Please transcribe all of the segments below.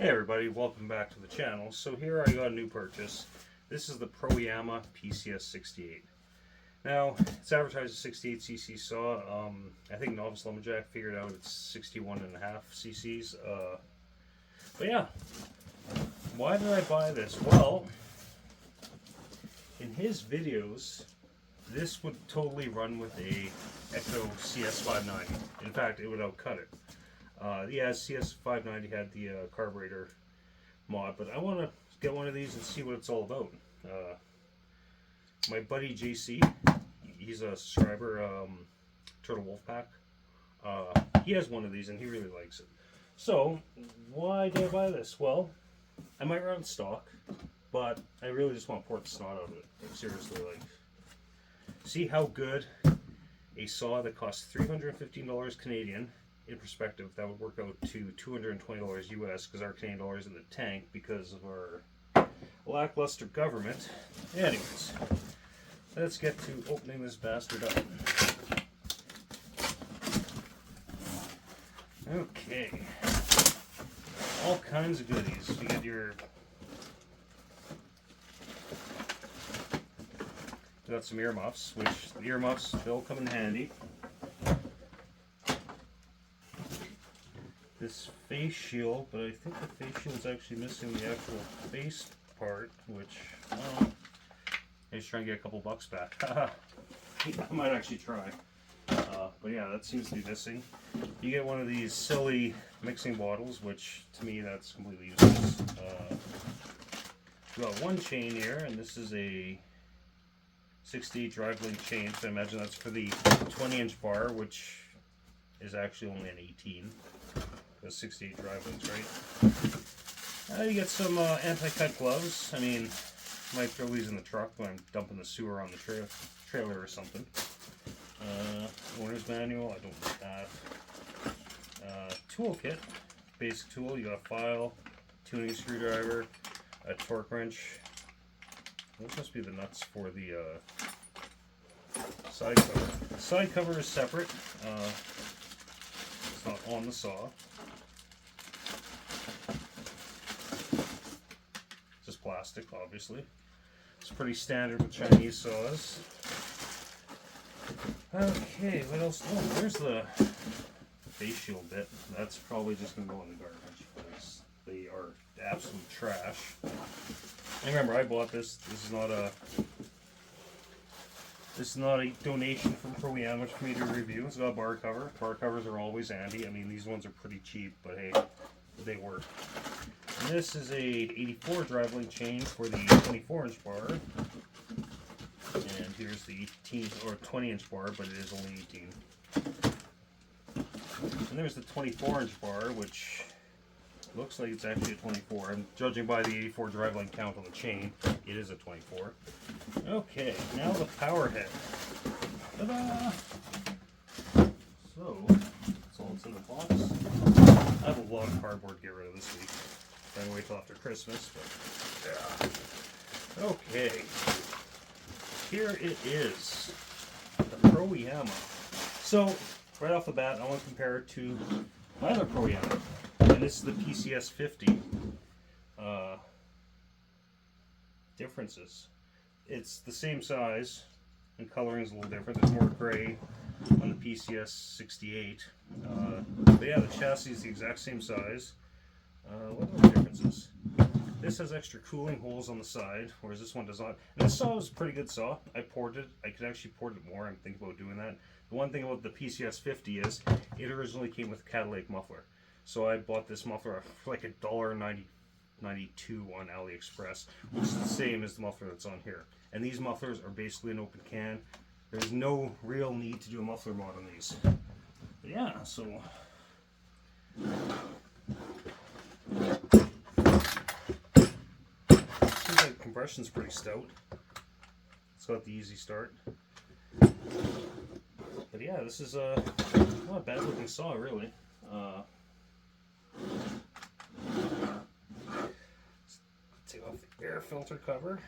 Hey everybody, welcome back to the channel. So here I got a new purchase. This is the Proyama pcs68. Now, it's advertised as 68cc saw. I think Novice Lumberjack figured out it's 61.5 cc's. But yeah, why did I buy this? Well, in his videos, this would totally run with a Echo CS590. In fact, it would outcut it. Yeah, CS590 had the carburetor mod, but I want to get one of these and see what it's all about. My buddy JC, he's a subscriber, Turtle Wolfpack. He has one of these and he really likes it. So, why did I buy this? Well, I might run stock, but I really just want to port the snot out of it. Seriously, like, see how good a saw that costs $315 Canadian. In perspective, that would work out to $220 US because our Canadian dollar is in the tank because of our lackluster government. Anyways, let's get to opening this bastard up. Okay, all kinds of goodies. You get your, got some earmuffs, which the earmuffs will come in handy. This face shield, but I think the face shield is actually missing the actual face part, which I just try and get a couple bucks back. I might actually try. But yeah, that seems to be missing. You get one of these silly mixing bottles, which to me that's completely useless. We got one chain here, and this is a 68 drive link chain, so I imagine that's for the 20-inch bar, which is actually only an 18. The 68 drive links, right? You get some anti-cut gloves. I mean, I might throw these in the truck when I'm dumping the sewer on the trailer or something. Owner's manual, I don't need that. Toolkit, basic tool. You got a file, tuning screwdriver, a torque wrench. Those must be the nuts for the side cover. The side cover is separate. It's not on the saw. Just plastic, obviously. It's pretty standard with Chinese saws. Okay, what else? Oh, there's the face shield bit. That's probably just going to go in the garbage because they are absolute trash. And remember, I bought this. This is not a donation from Proyama for me to review. It's got a bar cover. Bar covers are always handy. I mean, these ones are pretty cheap, but hey, they work. And this is a 84 drive link chain for the 24-inch bar. And here's the 18 or 20-inch bar, but it is only 18. And there's the 24-inch bar, which looks like it's actually a 24. And judging by the 84 drive link count on the chain, it is a 24. Okay, now the power head. Ta-da! So, that's all that's in the box. I have a lot of cardboard to get rid of this week. I'm gonna wait till after Christmas, but yeah. Okay. Here it is. The Proyama. So, right off the bat, I want to compare it to my other Proyama. And this is the PCS50. Differences. It's the same size, and coloring is a little different. There's more gray on the PCS68. But yeah, the chassis is the exact same size. What are the differences? This has extra cooling holes on the side, whereas this one does not. And this saw was a pretty good saw. I ported it. I could actually port it more. I'm thinking about doing that. The one thing about the PCS50 is it originally came with a catalytic muffler. So I bought this muffler for like $1.92 on AliExpress, which is the same as the muffler that's on here. And these mufflers are basically an open can. There's no real need to do a muffler mod on these. But yeah, so seems like the compression's pretty stout. It's got the easy start. But yeah, this is not a bad looking saw, really. Take off the air filter cover.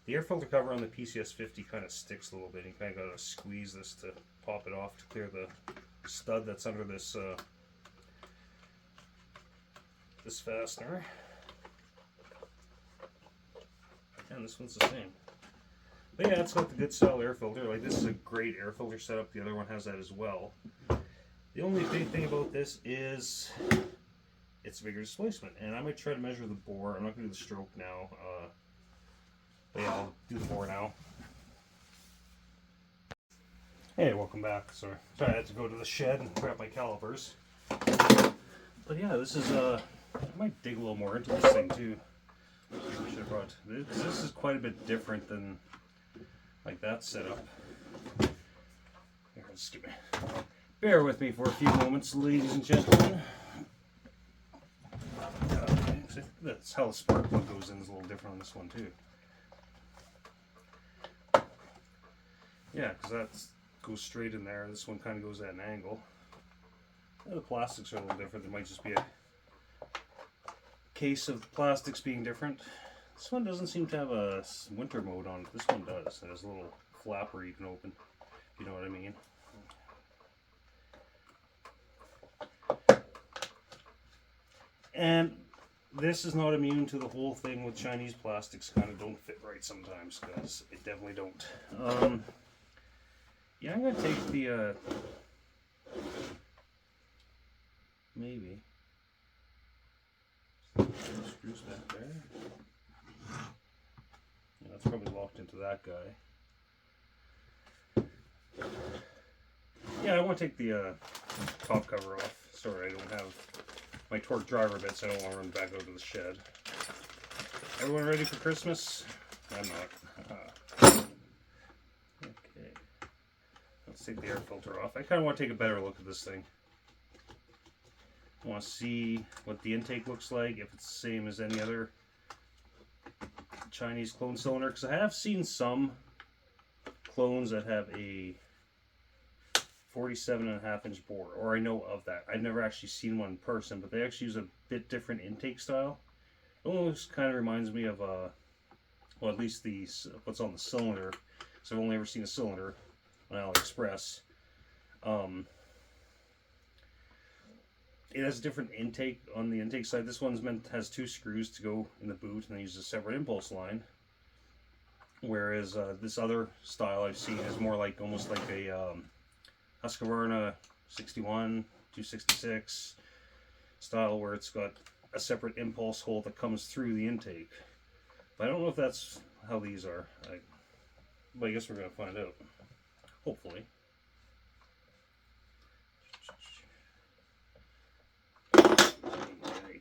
The air filter cover on the PCS50 kind of sticks a little bit. You kind of got to squeeze this to pop it off to clear the stud that's under this this fastener. And this one's the same. But yeah, it's got the good style air filter. Like, this is a great air filter setup. The other one has that as well. The only big thing about this is it's bigger displacement. And I might try to measure the bore. I'm not going to do the stroke now. But yeah, I'll do the bore now. Hey, welcome back. Sorry, I had to go to the shed and grab my calipers. But yeah, this is I might dig a little more into this thing too. I should have brought this is quite a bit different than like that setup. Here, just give me, bear with me for a few moments, ladies and gentlemen. That's how the spark plug goes in. Is a little different on this one too. Yeah, because that goes straight in there. This one kind of goes at an angle. Yeah, the plastics are a little different. There might just be a case of plastics being different. This one doesn't seem to have a winter mode on it. This one does. It has a little flapper you can open, if you know what I mean. And this is not immune to the whole thing with Chinese plastics. Kind of don't fit right sometimes, because it definitely don't. Yeah, I'm going to take the, maybe, screws back there. Yeah, that's probably locked into that guy. Yeah, I want to take the top cover off. Sorry, I don't have my torque driver bits. I don't want to run back out to the shed. Everyone ready for Christmas? I'm not. Okay. Let's take the air filter off. I kind of want to take a better look at this thing. I want to see what the intake looks like, if it's the same as any other Chinese clone cylinder, because I have seen some clones that have a 47.5-inch bore, or I know of that. I've never actually seen one in person, but they actually use a bit different intake style. It almost kind of reminds me of well, at least the what's on the cylinder, because I've only ever seen a cylinder on AliExpress. It has a different intake on the intake side. This one's has 2 screws to go in the boot, and they use a separate impulse line. Whereas this other style I've seen is more like almost like a Husqvarna 61, 266 style, where it's got a separate impulse hole that comes through the intake. But I don't know if that's how these are. But I guess we're going to find out. Hopefully.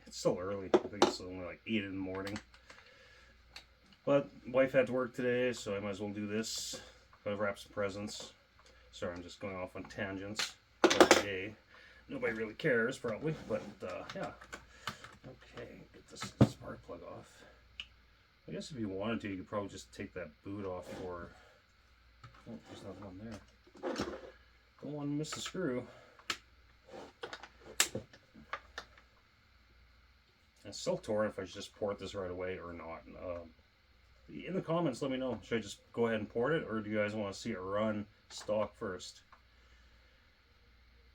It's still early. I think it's only like 8 in the morning. But wife had to work today, so I might as well do this. Gotta wrap some presents. Sorry, I'm just going off on tangents every day. Nobody really cares, probably, but yeah. Okay, get this spark plug off. I guess if you wanted to, you could probably just take that boot off for... Oh, there's another one there. Don't want to miss the screw. I'm still torn if I should just port this right away or not. In the comments, let me know. Should I just go ahead and port it, or do you guys want to see it run stock first?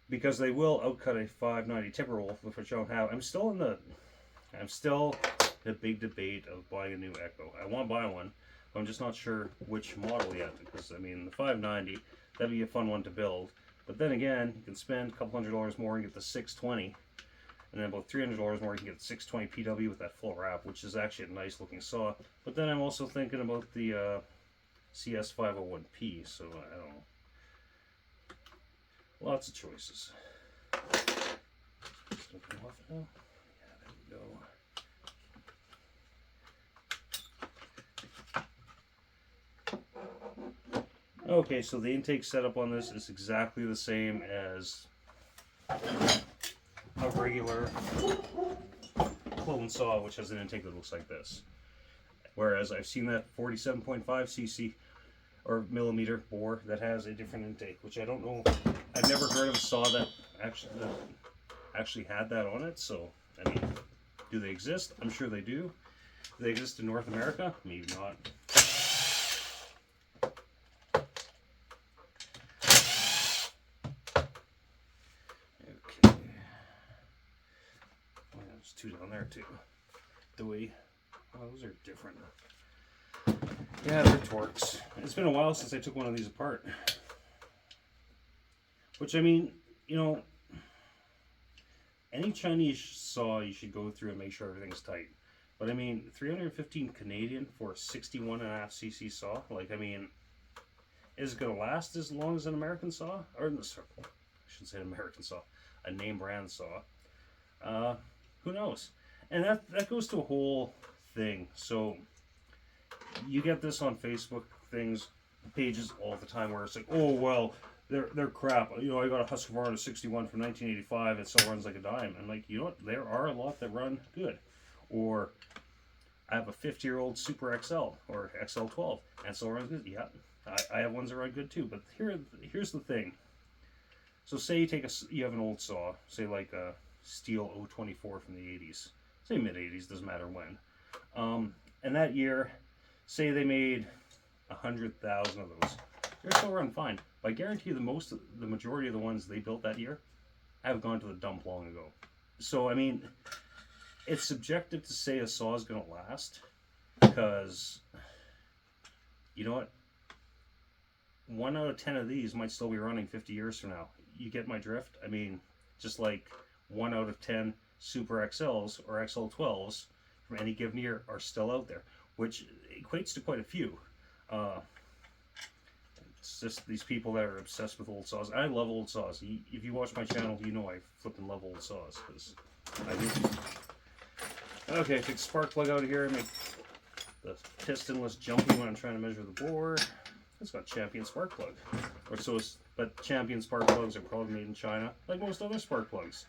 Because they will outcut a 590 Timberwolf, which I don't have. I'm still in the big debate of buying a new Echo. I want to buy one, but I'm just not sure which model yet. Because I mean, the 590, that'd be a fun one to build. But then again, you can spend a couple $100 more and get the 620. And then about $300 more, you can get the 620 PW with that full wrap, which is actually a nice looking saw. But then I'm also thinking about the CS501P, so I don't know. Lots of choices. Off now. Yeah, there we go. Okay, so the intake setup on this is exactly the same as a regular clone saw, which has an intake that looks like this. Whereas I've seen that 47.5 cc or millimeter bore that has a different intake, which I don't know. I've never heard of a saw that actually had that on it. So I mean, do they exist? I'm sure they do. Do they exist in North America? Maybe not. Okay. Oh, yeah, there's 2 down there too. Dewey. Oh, those are different. Yeah, they're Torx. It's been a while since I took one of these apart. Which, I mean, you know, any Chinese saw you should go through and make sure everything's tight. But I mean, 315 Canadian for a 61.5cc saw. Like, I mean, is it going to last as long as an American saw? Or, sorry, I shouldn't say an American saw. A name brand saw. Who knows? And that goes to a whole thing. So you get this on Facebook pages all the time where it's like, oh well, they're crap. You know, I got a Husqvarna 61 from 1985. It still runs like a dime. And like, you know what? There are a lot that run good. Or I have a 50-year-old Super XL or XL12 and still runs good. Yeah, I have ones that run good too. But here's the thing. So say you have an old saw, say like a Steel 024 from the 80s, say mid 80s, doesn't matter when. And that year, say they made 100,000 of those, they're still run fine. But I guarantee you the majority of the ones they built that year have gone to the dump long ago. So I mean, it's subjective to say a saw is going to last, because you know what? 1 out of 10 of these might still be running 50 years from now. You get my drift? I mean, just like 1 out of 10 Super XLs or XL12s from any given year are still out there, which equates to quite a few. It's just these people that are obsessed with old saws. I love old saws. If you watch my channel, you know I flipping love old saws, because I do. Okay, take the spark plug out of here, make the piston less jumpy when I'm trying to measure the bore. It's got Champion spark plug. But Champion spark plugs are probably made in China, like most other spark plugs.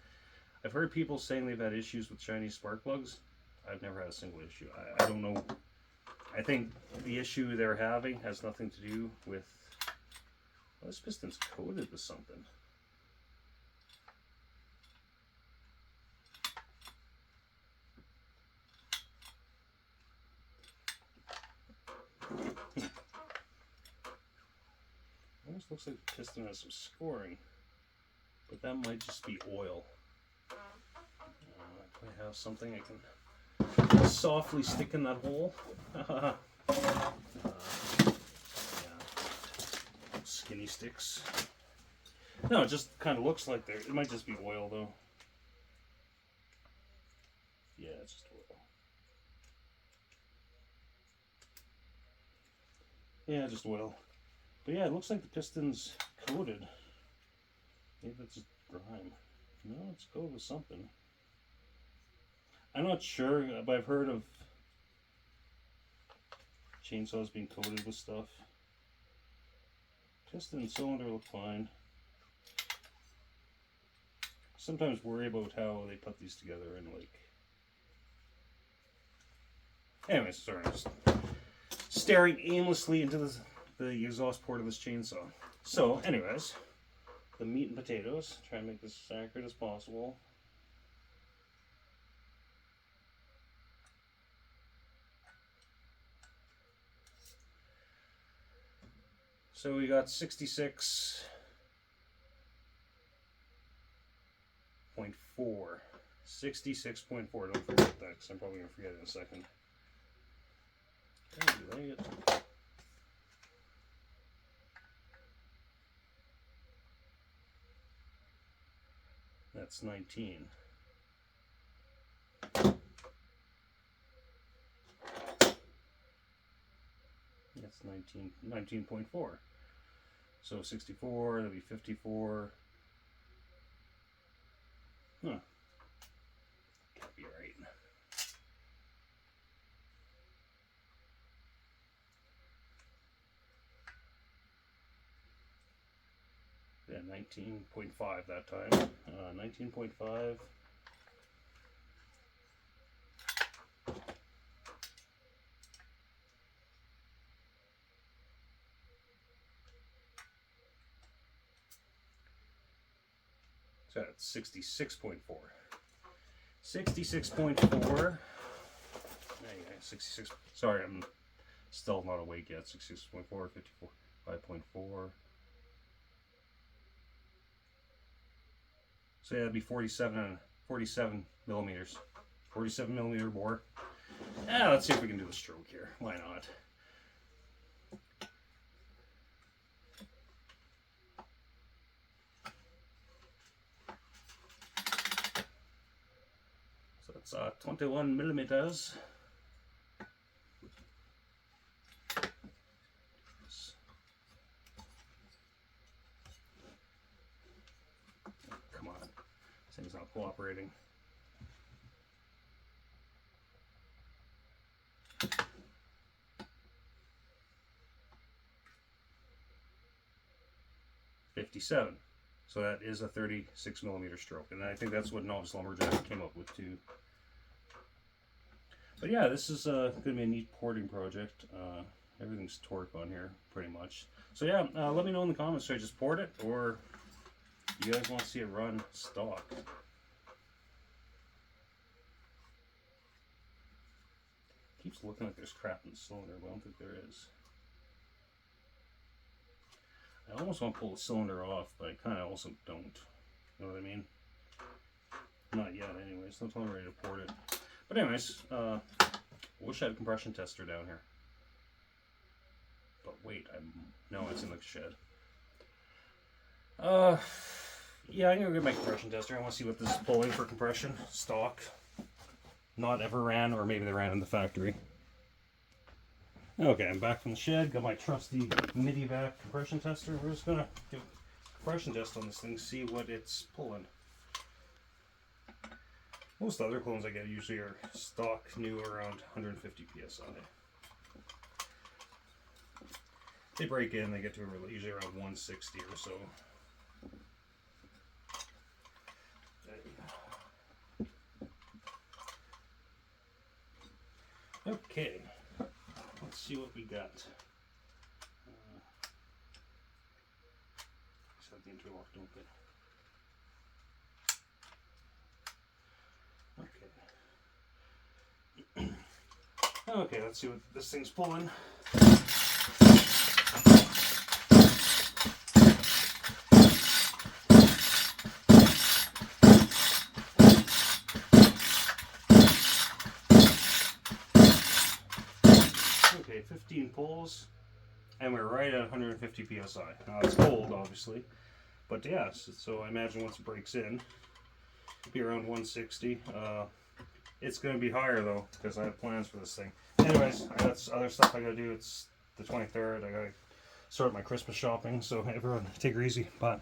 I've heard people saying they've had issues with Chinese spark plugs. I've never had a single issue. I don't know. I think the issue they're having has nothing to do with... Well, this piston's coated with something. Almost looks like the piston has some scoring, but that might just be oil. If I have something I can softly stick in that hole. Yeah. Skinny sticks. No, it just kind of looks like there. It might just be oil though. Yeah, it's just oil. Yeah, just oil. But yeah, it looks like the piston's coated. Maybe that's just grime. No, it's coated with something. I'm not sure, but I've heard of chainsaws being coated with stuff. Piston and cylinder look fine. Sometimes worry about how they put these together and like... Anyways, sorry, I'm just staring aimlessly into the exhaust port of this chainsaw. So, anyways, the meat and potatoes. Try and make this as accurate as possible. So we got 66.4. 66.4. Don't forget that, because I'm probably going to forget it in a second. That's 19. That's 19.4. So 64, that'd be 54. Huh. Can't be right. Yeah, 19.5 that time. 19.5. So that's 66.4. 66.4. There you go, 66. Sorry, I'm still not awake yet. 66.4, 54, 5.4. So yeah, that'd be 47 millimeters. 47mm bore. Let's see if we can do a stroke here. Why not? So it's 21mm. Come on, this thing's not cooperating. .57. So that is a 36mm stroke, and I think that's what Novice Lumberjack came up with too. But yeah, this is going to be a neat porting project. Everything's torque on here, pretty much. So yeah, let me know in the comments, should I just port it, or you guys want to see it run stock? Keeps looking like there's crap in the cylinder, but I don't think there is. I almost want to pull the cylinder off, but I kind of also don't. You know what I mean? Not yet, anyways. Until I'm ready to port it. But anyways, wish I had a compression tester down here. But wait, no, it's in the shed. Yeah, I'm gonna get my compression tester. I want to see what this is pulling for compression. Stock. Not ever ran, or maybe they ran in the factory. Okay, I'm back from the shed. Got my trusty MIDI-vac compression tester. We're just gonna do a compression test on this thing, see what it's pulling. Most other clones I get usually are stock, new, around 150 psi. They break in, they get to usually around 160 or so. Okay. Let's see what we got. Just have the interlock open. Okay. Okay, let's see what this thing's pulling. Okay, 15 pulls, and we're right at 150 psi. Now it's cold, obviously, but yeah, so I imagine once it breaks in, it'll be around 160. It's going to be higher though, because I have plans for this thing. Anyways, I got other stuff I got to do. It's the 23rd. I got to sort my Christmas shopping, so everyone take her easy. Bye.